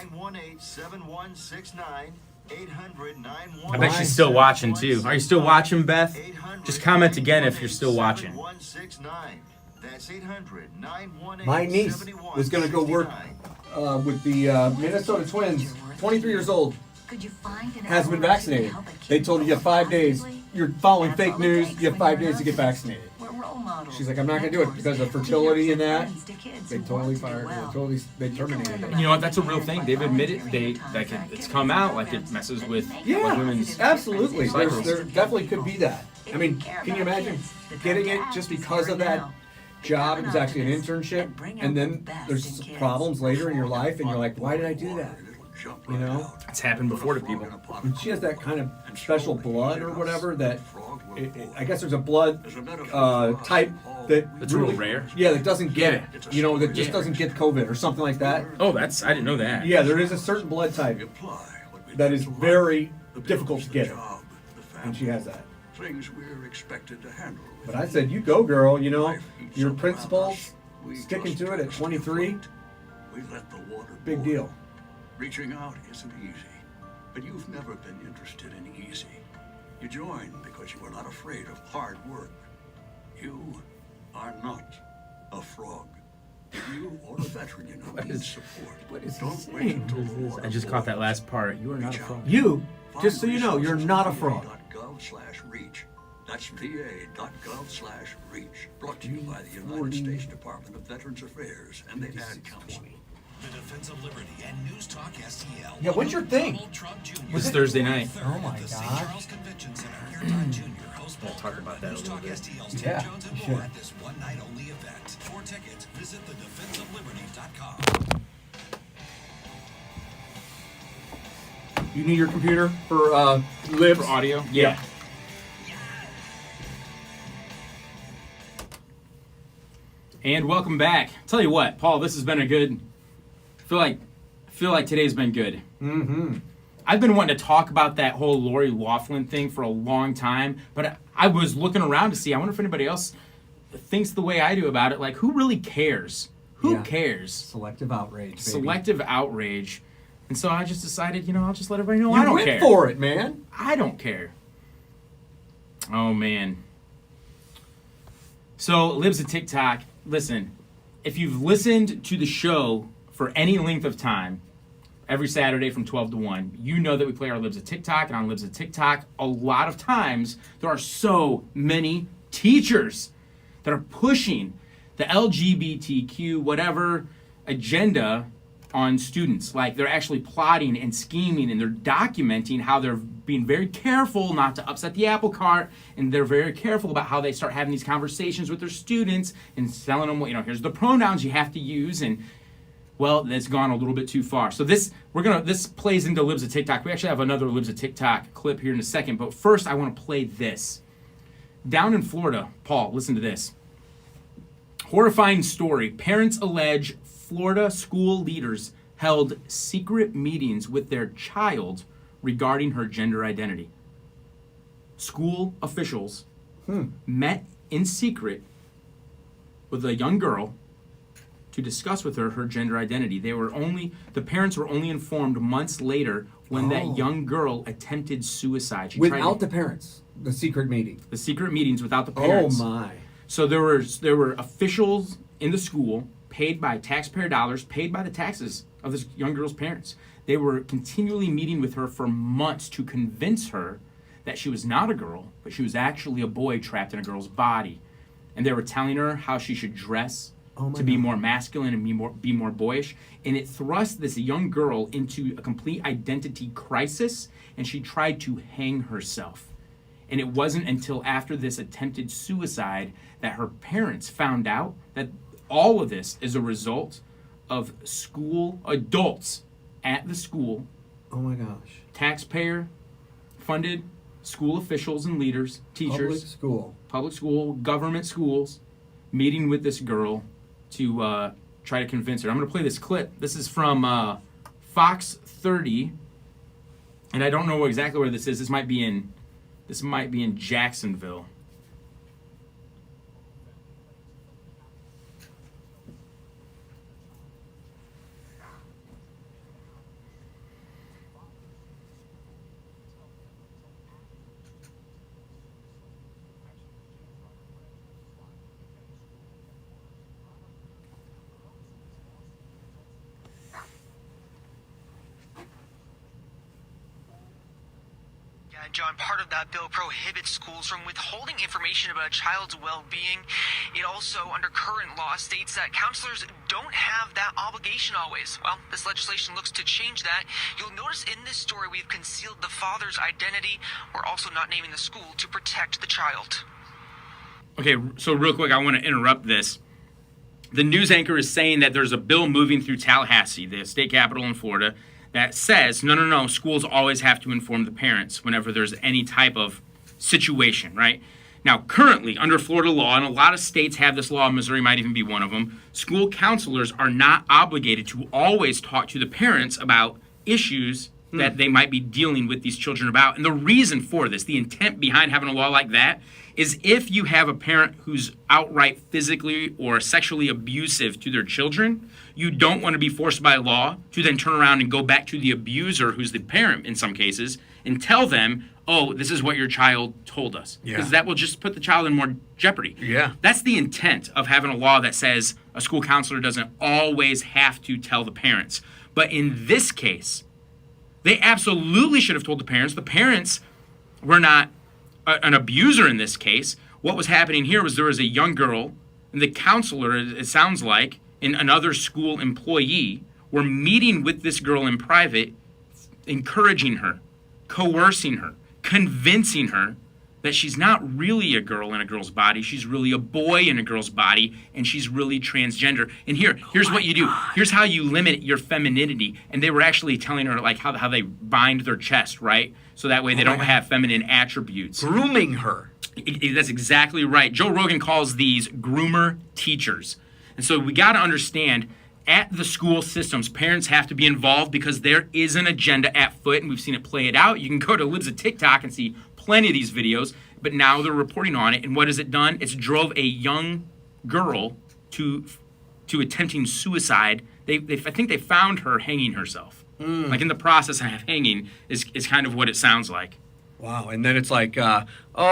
I bet she's still watching too. Are you still watching, Beth? Just comment again if you're still watching. My niece was going to go work with the Minnesota Twins. 23 years old. Hasn't been vaccinated. They told her you have 5 days. You're following fake news. You have 5 days to get vaccinated. She's like, I'm not going to do it because of fertility and that. They totally fired her. They terminated it. You know what? That's a real thing. They've admitted it's come out like it messes with women's Absolutely. cycles. There definitely could be that. I mean, can you imagine getting it just because of that job? It was actually an internship, and then there's problems later in your life, and you're like, why did I do that? You know? It's happened before to people. And she has that kind of special blood or whatever that, I guess there's a blood type that's really rare. Yeah, that doesn't get it. You know, that just doesn't get COVID or something like that. Oh, I didn't know that. Yeah, there is a certain blood type that is very difficult to get it. And she has that. Things we're expected to handle. But I said, you go, girl. You know, your principles, sticking to it at 23, We let the water big boil. deal. Reaching out isn't easy, but you've never been interested in easy. You joined because you were not afraid of hard work. You are not a frog. If you or a veteran you know needs support, don't wait until the water I just caught that last part. You are not a fraud. You, just so you know, you're not a fraud. .gov/reach. That's va.gov/reach. Brought to you by the United States Department of Veterans Affairs and the Ad Council. The Defense of Liberty and News Talk STL. Yeah, what's your thing? It's Thursday night. Oh my God. We'll talk about that a little bit. Yeah, you should. At this one night only event. For tickets, visit thedefenseofliberty.com. You need your computer for Libs? For audio? Yeah. And welcome back. Tell you what, Paul, this has been a good. I feel like today's been good. Mm-hmm. I've been wanting to talk about that whole Lori Loughlin thing for a long time, but I was looking around to see. I wonder if anybody else thinks the way I do about it. Like, who really cares? Who cares? Selective outrage, baby. Selective outrage. And so I just decided, I'll just let everybody know You I don't went care. for it, man. I don't care. Oh, man. So, Libs of TikTok, listen, if you've listened to the show for any length of time, every Saturday from 12 to 1, you know that we play our Libs of TikTok, and on Libs of TikTok, a lot of times, there are so many teachers that are pushing the LGBTQ whatever agenda on students. Like, they're actually plotting and scheming, and they're documenting how they're being very careful not to upset the apple cart, and they're very careful about how they start having these conversations with their students and telling them, here's the pronouns you have to use, and well, that's gone a little bit too far. So this plays into Libs of TikTok. We actually have another Libs of TikTok clip here in a second, but first I want to play this. Down in Florida, Paul, listen to this. Horrifying story. Parents allege Florida school leaders held secret meetings with their child regarding her gender identity. School officials met in secret with a young girl to discuss with her gender identity. The parents were only informed months later when that young girl attempted suicide. Without the parents, the secret meeting. The secret meetings without the parents. Oh my. So there were officials in the school paid by taxpayer dollars, paid by the taxes of this young girl's parents. They were continually meeting with her for months to convince her that she was not a girl, but she was actually a boy trapped in a girl's body. And they were telling her how she should dress to be more masculine and be more boyish. And it thrust this young girl into a complete identity crisis, and she tried to hang herself. And it wasn't until after this attempted suicide that her parents found out that all of this is a result of school adults at the school. Oh my gosh. Taxpayer funded school officials and leaders, teachers. Public school, government schools, meeting with this girl to try to convince her. I'm going to play this clip. This is from Fox 30. And I don't know exactly where this is. This might be in Jacksonville. John, part of that bill prohibits schools from withholding information about a child's well-being. It also, under current law, states that counselors don't have that obligation always. Well, this legislation looks to change that. You'll notice in this story we've concealed the father's identity. We're also not naming the school to protect the child. Okay, so real quick, I want to interrupt this. The news anchor is saying that there's a bill moving through Tallahassee, the state capital in Florida, that says, no, schools always have to inform the parents whenever there's any type of situation, right? Now, currently, under Florida law, and a lot of states have this law, Missouri might even be one of them, school counselors are not obligated to always talk to the parents about issues that they might be dealing with these children about. And the reason for this, the intent behind having a law like that, is if you have a parent who's outright physically or sexually abusive to their children, you don't want to be forced by law to then turn around and go back to the abuser, who's the parent in some cases, and tell them, oh, this is what your child told us. Because that will just put the child in more jeopardy. Yeah. That's the intent of having a law that says a school counselor doesn't always have to tell the parents. But in this case, they absolutely should have told the parents. The parents were not an abuser in this case. What was happening here was there was a young girl, and the counselor, it sounds like, and another school employee were meeting with this girl in private, encouraging her, coercing her, convincing her that she's not really a girl in a girl's body. She's really a boy in a girl's body, and she's really transgender. And here's what you do. Here's how you limit your femininity. And they were actually telling her like how they bind their chest, right? So that way they don't have feminine attributes. Grooming her. That's exactly right. Joe Rogan calls these groomer teachers. And so we got to understand, at the school systems, parents have to be involved because there is an agenda at foot, and we've seen it play it out. You can go to Libs of TikTok and see plenty of these videos, but now they're reporting on it. And what has it done? It's drove a young girl to attempting suicide. I think they found her hanging herself. Like in the process of hanging is kind of what it sounds like. Wow, and then it's like, oh,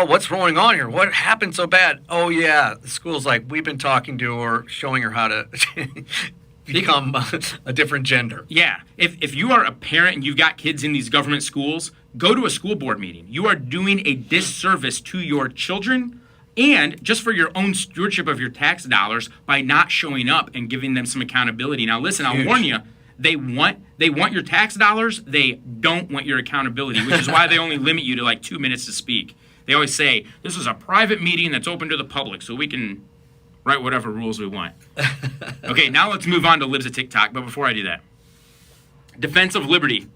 what's going on here? What happened so bad? Oh, yeah, the school's like, we've been talking to her, showing her how to become a different gender. Yeah, if you are a parent and you've got kids in these government schools, go to a school board meeting. You are doing a disservice to your children and just for your own stewardship of your tax dollars by not showing up and giving them some accountability. Now, listen, I'll warn you. They want your tax dollars. They don't want your accountability, which is why they only limit you to like 2 minutes to speak. They always say, this is a private meeting that's open to the public, so we can write whatever rules we want. Okay, now let's move on to Libs of TikTok. But before I do that, Defense of Liberty.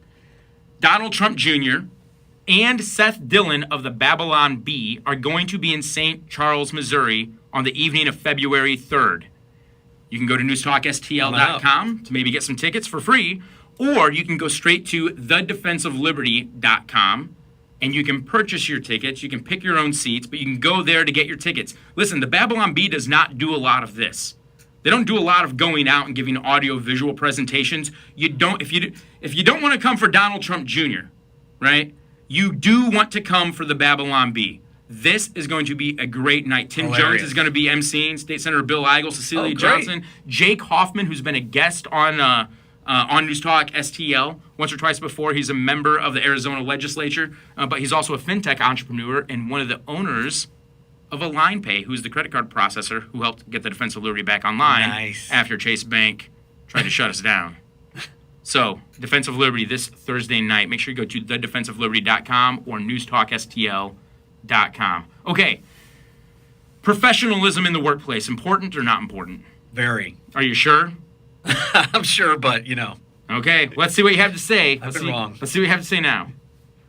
Donald Trump Jr. and Seth Dillon of the Babylon Bee are going to be in St. Charles, Missouri on the evening of February 3rd. You can go to newstalkstl.com to maybe get some tickets for free, or you can go straight to thedefenseofliberty.com and you can purchase your tickets. You can pick your own seats, but you can go there to get your tickets. Listen, the Babylon Bee does not do a lot of this. They don't do a lot of going out and giving audio-visual presentations. If you don't want to come for Donald Trump Jr., right, you do want to come for the Babylon Bee. This is going to be a great night. Tim Jones is going to be emceeing. State Senator Bill Eigel, Cecilia Johnson, Jake Hoffman, who's been a guest on on News Talk STL once or twice before. He's a member of the Arizona legislature, but he's also a fintech entrepreneur and one of the owners of AlignPay, who's the credit card processor who helped get the Defense of Liberty back online after Chase Bank tried to shut us down. So, Defense of Liberty this Thursday night. Make sure you go to thedefenseofliberty.com or newstalkstl.com. Okay. Professionalism in the workplace, important or not important? Very. Are you sure? I'm sure, but, you know. Okay, let's see what you have to say. I've been wrong. Let's see what you have to say now.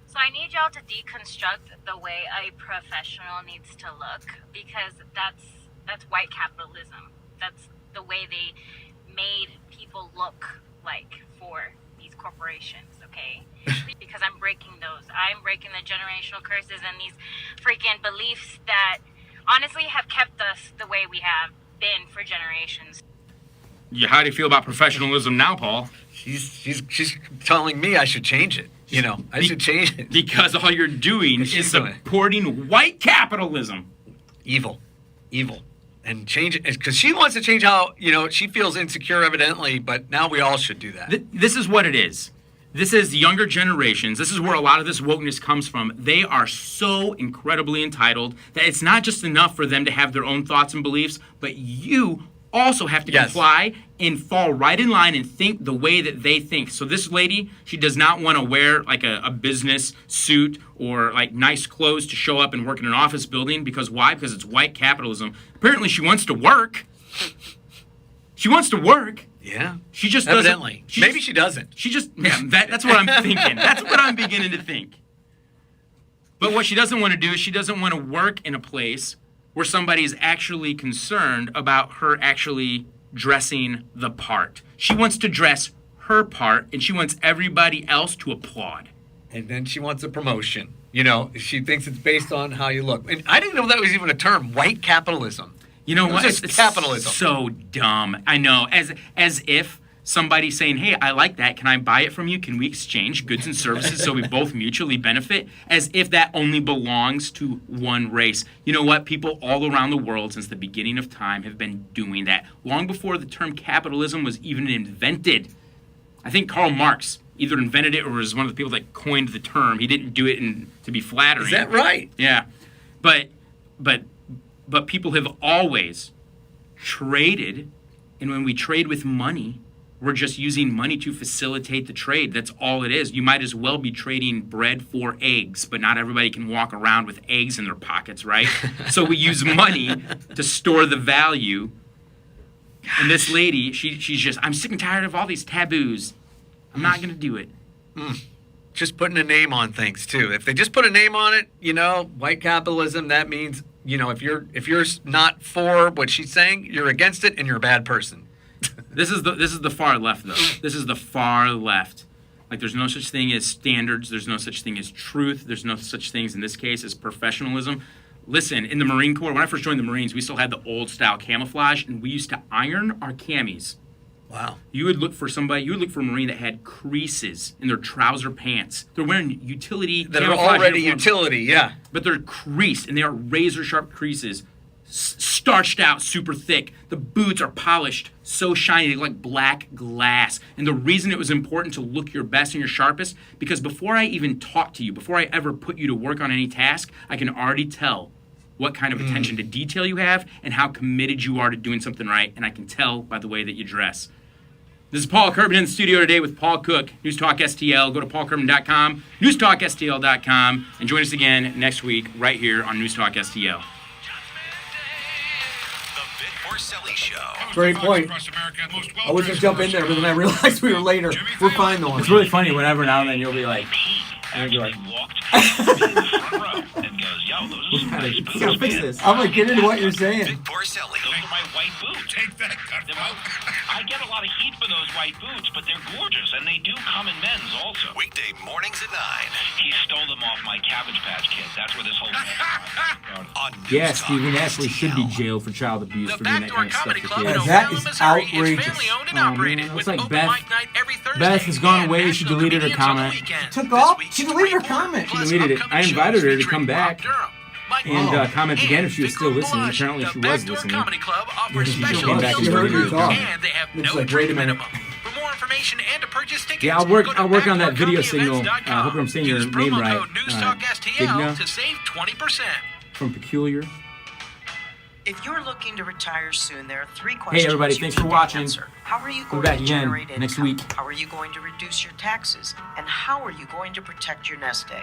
So I need y'all to deconstruct the way a professional needs to look, because that's white capitalism. That's the way they made people look like for these corporations, okay? Because I'm breaking those. I'm breaking the generational curses and these freaking beliefs that honestly have kept us the way we have been for generations. Yeah, how do you feel about professionalism now, Paul? She's telling me I should change it. You know, I should change it. Because all you're doing is supporting white capitalism. Evil. And change it, because she wants to change how, you know, she feels insecure evidently, but now we all should do that. This is what it is. This is younger generations. This is where a lot of this wokeness comes from. They are so incredibly entitled that it's not just enough for them to have their own thoughts and beliefs, but you also have to comply and fall right in line and think the way that they think. So this lady, she does not want to wear like a business suit or like nice clothes to show up and work in an office building. Because why? Because it's white capitalism. Apparently she wants to work. She wants to work. Yeah. She just evidently. doesn't. Maybe she doesn't. She just, that's what I'm thinking. That's what I'm beginning to think. But what she doesn't want to do is she doesn't want to work in a place where somebody is actually concerned about her actually dressing the part. She wants to dress her part, and she wants everybody else to applaud. And then she wants a promotion. You know, she thinks it's based on how you look. And I didn't know that was even a term, white capitalism. You know what? It's capitalism. So dumb. I know. As if somebody saying, hey, I like that. Can I buy it from you? Can we exchange goods and services so we both mutually benefit? As if that only belongs to one race. You know what? People all around the world since the beginning of time have been doing that. Long before the term capitalism was even invented. I think Karl Marx either invented it or was one of the people that coined the term. He didn't do it to be flattering. Is that right? Yeah. But people have always traded, and when we trade with money, we're just using money to facilitate the trade. That's all it is. You might as well be trading bread for eggs, but not everybody can walk around with eggs in their pockets, right? So we use money to store the value. And this lady, she's just, I'm sick and tired of all these taboos. I'm not going to do it. Just putting a name on things, too. If they just put a name on it, you know, white capitalism, that means, you know, if you're not for what she's saying, you're against it and you're a bad person. This is the far left, though. This is the far left. Like, there's no such thing as standards. There's no such thing as truth. There's no such things, in this case, as professionalism. Listen, in the Marine Corps, when I first joined the Marines, we still had the old-style camouflage, and we used to iron our camis. Wow. You would look for a Marine that had creases in their trouser pants. They're wearing utility that are camouflage already uniforms, utility, yeah. But they're creased, and they are razor-sharp creases. Starched out super thick. The boots are polished, so shiny, they look like black glass. And the reason it was important to look your best and your sharpest, because before I even talk to you, before I ever put you to work on any task, I can already tell what kind of attention to detail you have and how committed you are to doing something right. And I can tell by the way that you dress. This is Paul Kerben in the studio today with Paul Cook, News Talk STL. Go to paulkerben.com, newstalkstl.com, and join us again next week right here on News Talk STL. Great point. I was going to jump in there, but then I realized we were later. We're fine, though. It's really funny whenever now and then you'll be like, and you're like, we gotta fix this. I'm like, get into what you're saying. Those are my white boots. Take that, I get a lot of heat for those white boots, but they're gorgeous, and they do come in men's also. Weekday mornings at 9. He stole them off my Cabbage Patch Kid. That's where this whole yeah, Stephen Ashley should be jailed for child abuse for doing that kind of stuff to kids. That is outrageous. Looks like Beth has gone away. She deleted her comment. Took off? She deleted her comment. She deleted it. I invited her to come back and comment again if she was still listening. Apparently she was listening. She came back and deleted her comment. It's like, wait a minute. information and to purchase tickets. Yeah, I'll work on that video signal. I hope I'm saying your name right. NewsTalkSTL to save 20%. From Peculiar. If you're looking to retire soon, there are 3 questions. Hey everybody, you thanks need for to watching. answer. How are you We'll going be back to again generate income? next week. How are you going to reduce your taxes? And how are you going to protect your nest egg?